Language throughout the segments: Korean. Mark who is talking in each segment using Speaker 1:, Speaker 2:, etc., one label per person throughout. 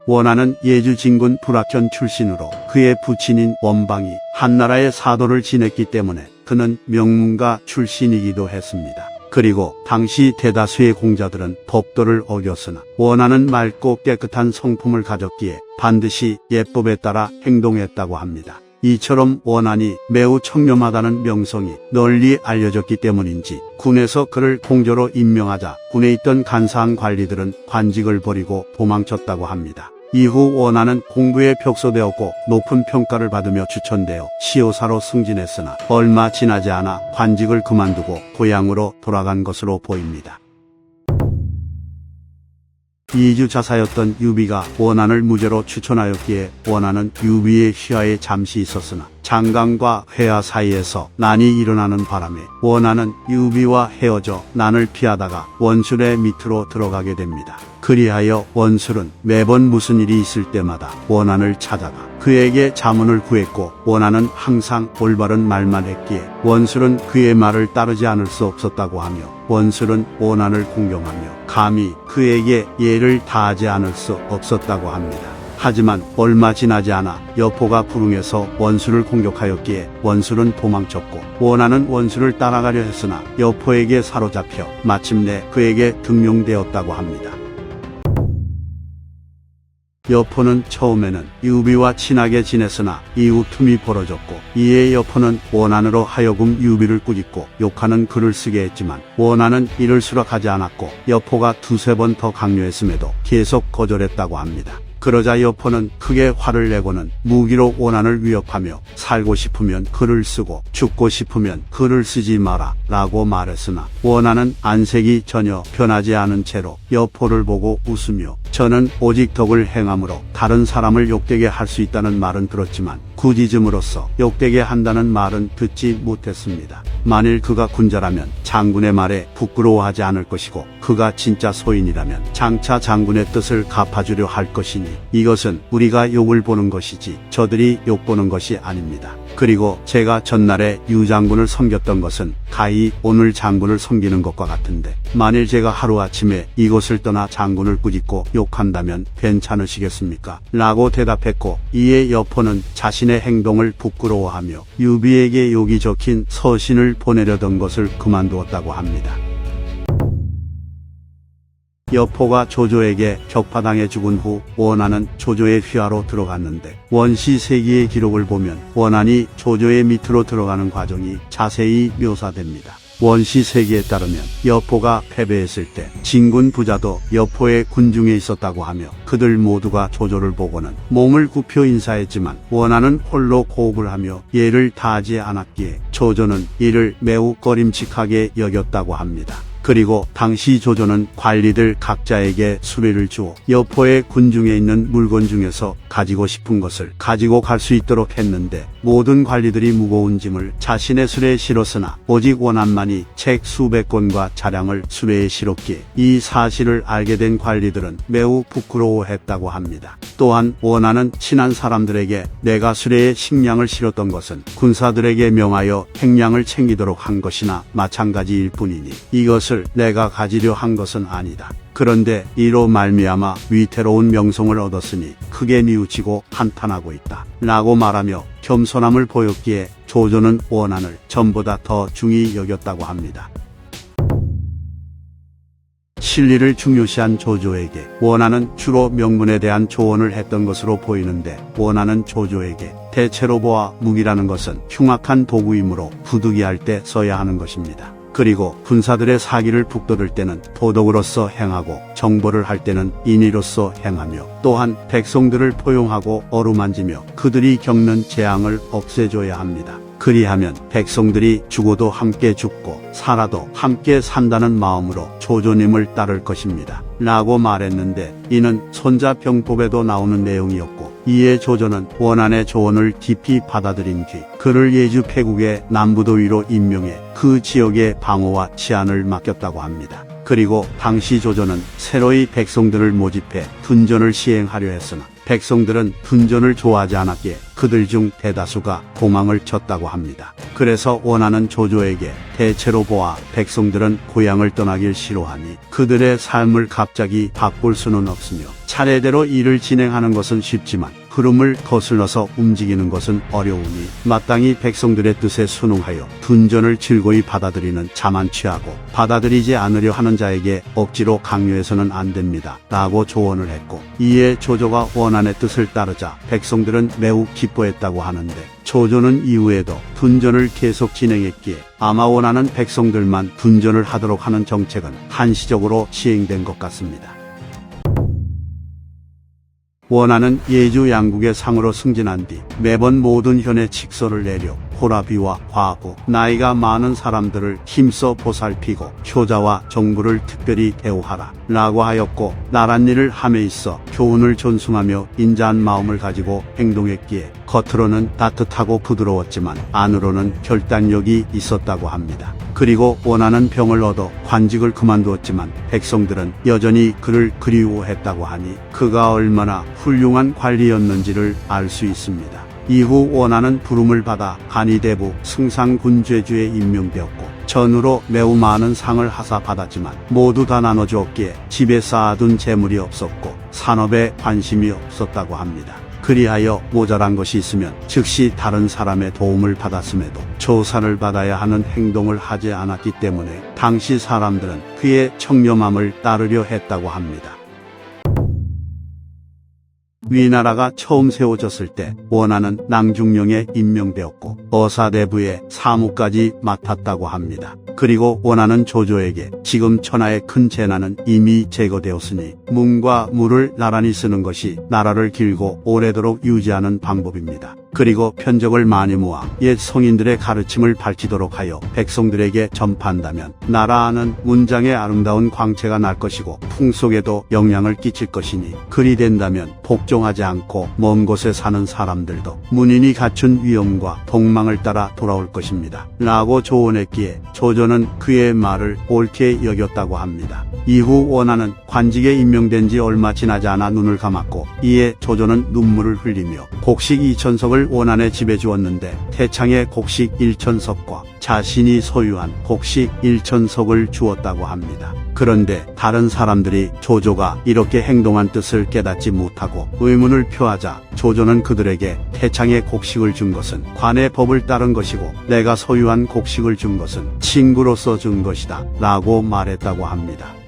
Speaker 1: 원한은 예주 진군 불악현 출신으로 그의 부친인 원방이 한나라의 사도를 지냈기 때문에 그는 명문가 출신이기도 했습니다. 그리고 당시 대다수의 공자들은 법도를 어겼으나 원한은 맑고 깨끗한 성품을 가졌기에 반드시 예법에 따라 행동했다고 합니다. 이처럼 원한이 매우 청렴하다는 명성이 널리 알려졌기 때문인지 군에서 그를 공조로 임명하자 군에 있던 간사한 관리들은 관직을 버리고 도망쳤다고 합니다. 이후 원한은 공부에 벽소되었고 높은 평가를 받으며 추천되어 시호사로 승진했으나 얼마 지나지 않아 관직을 그만두고 고향으로 돌아간 것으로 보입니다. 이주자사였던 유비가 원한을 무죄로 추천하였기에 원한은 유비의 휘하에 잠시 있었으나 장강과 회하 사이에서 난이 일어나는 바람에 원한은 유비와 헤어져 난을 피하다가 원술의 밑으로 들어가게 됩니다. 그리하여 원술은 매번 무슨 일이 있을 때마다 원한을 찾아가 그에게 자문을 구했고 원한은 항상 올바른 말만 했기에 원술은 그의 말을 따르지 않을 수 없었다고 하며 원술은 원한을 공경하며 감히 그에게 예를 다하지 않을 수 없었다고 합니다. 하지만 얼마 지나지 않아 여포가 부릉에서 원술을 공격하였기에 원술은 도망쳤고 원한은 원술을 따라가려 했으나 여포에게 사로잡혀 마침내 그에게 등용되었다고 합니다. 여포는 처음에는 유비와 친하게 지냈으나 이후 틈이 벌어졌고 이에 여포는 원한으로 하여금 유비를 꾸짖고 욕하는 글을 쓰게 했지만 원한은 이를 수락하지 않았고 여포가 두세 번 더 강요했음에도 계속 거절했다고 합니다. 그러자 여포는 크게 화를 내고는 무기로 원한을 위협하며 살고 싶으면 글을 쓰고 죽고 싶으면 글을 쓰지 마라 라고 말했으나 원한은 안색이 전혀 변하지 않은 채로 여포를 보고 웃으며 저는 오직 덕을 행함으로 다른 사람을 욕되게 할 수 있다는 말은 들었지만 구지즘으로써 욕되게 한다는 말은 듣지 못했습니다. 만일 그가 군자라면 장군의 말에 부끄러워하지 않을 것이고 그가 진짜 소인이라면 장차 장군의 뜻을 갚아주려 할 것이니 이것은 우리가 욕을 보는 것이지 저들이 욕보는 것이 아닙니다. 그리고 제가 전날에 유 장군을 섬겼던 것은 가히 오늘 장군을 섬기는 것과 같은데 만일 제가 하루아침에 이곳을 떠나 장군을 꾸짖고 욕한다면 괜찮으시겠습니까? 라고 대답했고 이에 여포는 자신의 행동을 부끄러워하며 유비에게 욕이 적힌 서신을 보내려던 것을 그만두었다고 합니다. 여포가 조조에게 격파당해 죽은 후 원한은 조조의 휘하로 들어갔는데 원시세기의 기록을 보면 원한이 조조의 밑으로 들어가는 과정이 자세히 묘사됩니다. 원시세기에 따르면 여포가 패배했을 때 진군 부자도 여포의 군중에 있었다고 하며 그들 모두가 조조를 보고는 몸을 굽혀 인사했지만 원한은 홀로 호흡을 하며 예를 다하지 않았기에 조조는 이를 매우 꺼림칙하게 여겼다고 합니다. 그리고 당시 조조는 관리들 각자에게 수레를 주어 여포의 군중에 있는 물건 중에서 가지고 싶은 것을 가지고 갈 수 있도록 했는데 모든 관리들이 무거운 짐을 자신의 수레에 실었으나 오직 원한만이 책 수백 권과 차량을 수레에 실었기에 이 사실을 알게 된 관리들은 매우 부끄러워했다고 합니다. 또한 원한은 친한 사람들에게 내가 수레에 식량을 실었던 것은 군사들에게 명하여 행량을 챙기도록 한 것이나 마찬가지일 뿐이니 이것을 내가 가지려 한 것은 아니다. 그런데 이로 말미암아 위태로운 명성을 얻었으니 크게 뉘우치고 한탄하고 있다. 라고 말하며 겸손함을 보였기에 조조는 원한을 전보다 더 중히 여겼다고 합니다. 실리를 중요시한 조조에게 원한은 주로 명문에 대한 조언을 했던 것으로 보이는데 원한은 조조에게 대체로 보아 무기라는 것은 흉악한 도구이므로 부득이할 때 써야 하는 것입니다. 그리고 군사들의 사기를 북돋을 때는 도덕으로서 행하고 정보를 할 때는 인의로서 행하며 또한 백성들을 포용하고 어루만지며 그들이 겪는 재앙을 없애줘야 합니다. 그리하면 백성들이 죽어도 함께 죽고 살아도 함께 산다는 마음으로 조조님을 따를 것입니다. 라고 말했는데 이는 손자병법에도 나오는 내용이었고 이에 조조는 원한의 조언을 깊이 받아들인 뒤 그를 예주 패국의 남부도위로 임명해 그 지역의 방어와 치안을 맡겼다고 합니다. 그리고 당시 조조는 새로이 백성들을 모집해 분전을 시행하려 했으나 백성들은 분전을 좋아하지 않았기에 그들 중 대다수가 도망을 쳤다고 합니다. 그래서 원하는 조조에게 대체로 보아 백성들은 고향을 떠나길 싫어하니 그들의 삶을 갑자기 바꿀 수는 없으며 차례대로 일을 진행하는 것은 쉽지만 흐름을 거슬러서 움직이는 것은 어려우니 마땅히 백성들의 뜻에 순응하여 분전을 즐거이 받아들이는 자만 취하고 받아들이지 않으려 하는 자에게 억지로 강요해서는 안 됩니다. 라고 조언을 했고 이에 조조가 원한의 뜻을 따르자 백성들은 매우 기뻐했다고 하는데 조조는 이후에도 분전을 계속 진행했기에 아마 원하는 백성들만 분전을 하도록 하는 정책은 한시적으로 시행된 것 같습니다. 원하는 예주 양국의 상으로 승진한 뒤 매번 모든 현에 직서를 내려 호라비와 과부, 나이가 많은 사람들을 힘써 보살피고 효자와 정부를 특별히 대우하라 라고 하였고 나랏일을 함에 있어 교훈을 존숭하며 인자한 마음을 가지고 행동했기에 겉으로는 따뜻하고 부드러웠지만 안으로는 결단력이 있었다고 합니다. 그리고 원하는 병을 얻어 관직을 그만두었지만 백성들은 여전히 그를 그리워했다고 하니 그가 얼마나 훌륭한 관리였는지를 알 수 있습니다. 이후 원하는 부름을 받아 간이대부 승상군죄주에 임명되었고 전후로 매우 많은 상을 하사받았지만 모두 다 나눠주었기에 집에 쌓아둔 재물이 없었고 산업에 관심이 없었다고 합니다. 그리하여 모자란 것이 있으면 즉시 다른 사람의 도움을 받았음에도 조사를 받아야 하는 행동을 하지 않았기 때문에 당시 사람들은 그의 청렴함을 따르려 했다고 합니다. 위나라가 처음 세워졌을 때 원하는 낭중령에 임명되었고 어사대부의 사무까지 맡았다고 합니다. 그리고 원하는 조조에게 지금 천하의 큰 재난은 이미 제거되었으니 문과 무를 나란히 쓰는 것이 나라를 길고 오래도록 유지하는 방법입니다. 그리고 편적을 많이 모아 옛 성인들의 가르침을 밝히도록 하여 백성들에게 전파한다면 나라 안은 문장의 아름다운 광채가 날 것이고 풍속에도 영향을 끼칠 것이니 그리 된다면 복종하지 않고 먼 곳에 사는 사람들도 문인이 갖춘 위엄과 동망을 따라 돌아올 것입니다. 라고 조언했기에 조조는 그의 말을 옳게 여겼다고 합니다. 이후 원하는 관직에 임명된 지 얼마 지나지 않아 눈을 감았고 이에 조조는 눈물을 흘리며 곡식 2,000석을 원한에 집에 주었는데 태창에 곡식 1,000석과 자신이 소유한 곡식 1,000석을 주었다고 합니다. 그런데 다른 사람들이 조조가 이렇게 행동한 뜻을 깨닫지 못하고 의문을 표하자 조조는 그들에게 태창에 곡식을 준 것은 관의 법을 따른 것이고 내가 소유한 곡식을 준 것은 친구로서 준 것이다 라고 말했다고 합니다.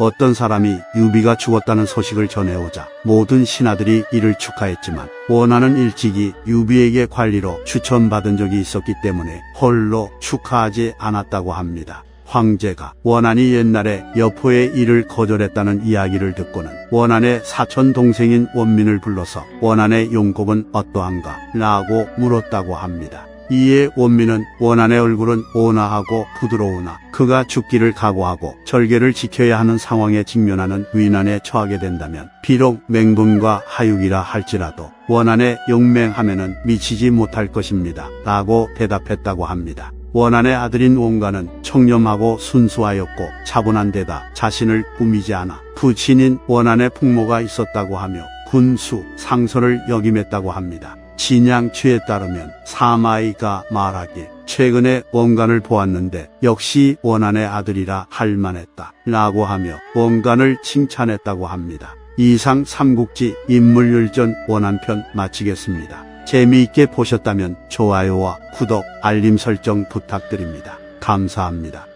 Speaker 1: 어떤 사람이 유비가 죽었다는 소식을 전해오자 모든 신하들이 이를 축하했지만 원하는 일찍이 유비에게 관리로 추천받은 적이 있었기 때문에 홀로 축하하지 않았다고 합니다. 황제가 원한이 옛날에 여포의 일을 거절했다는 이야기를 듣고는 원한의 사촌 동생인 원민을 불러서 원한의 용법은 어떠한가 라고 물었다고 합니다. 이에 원민은 원한의 얼굴은 온화하고 부드러우나 그가 죽기를 각오하고 절개를 지켜야 하는 상황에 직면하는 위난에 처하게 된다면 비록 맹분과 하육이라 할지라도 원한의 용맹함에는 미치지 못할 것입니다 라고 대답했다고 합니다. 원한의 아들인 원가는 청렴하고 순수하였고 차분한 데다 자신을 꾸미지 않아 부친인 원한의 풍모가 있었다고 하며 군수, 상서를 역임했다고 합니다. 진양취에 따르면 사마이가 말하길 최근에 원간을 보았는데 역시 원한의 아들이라 할 만했다 라고 하며 원간을 칭찬했다고 합니다. 이상 삼국지 인물열전 원한편 마치겠습니다. 재미있게 보셨다면 좋아요와 구독, 알림 설정 부탁드립니다. 감사합니다.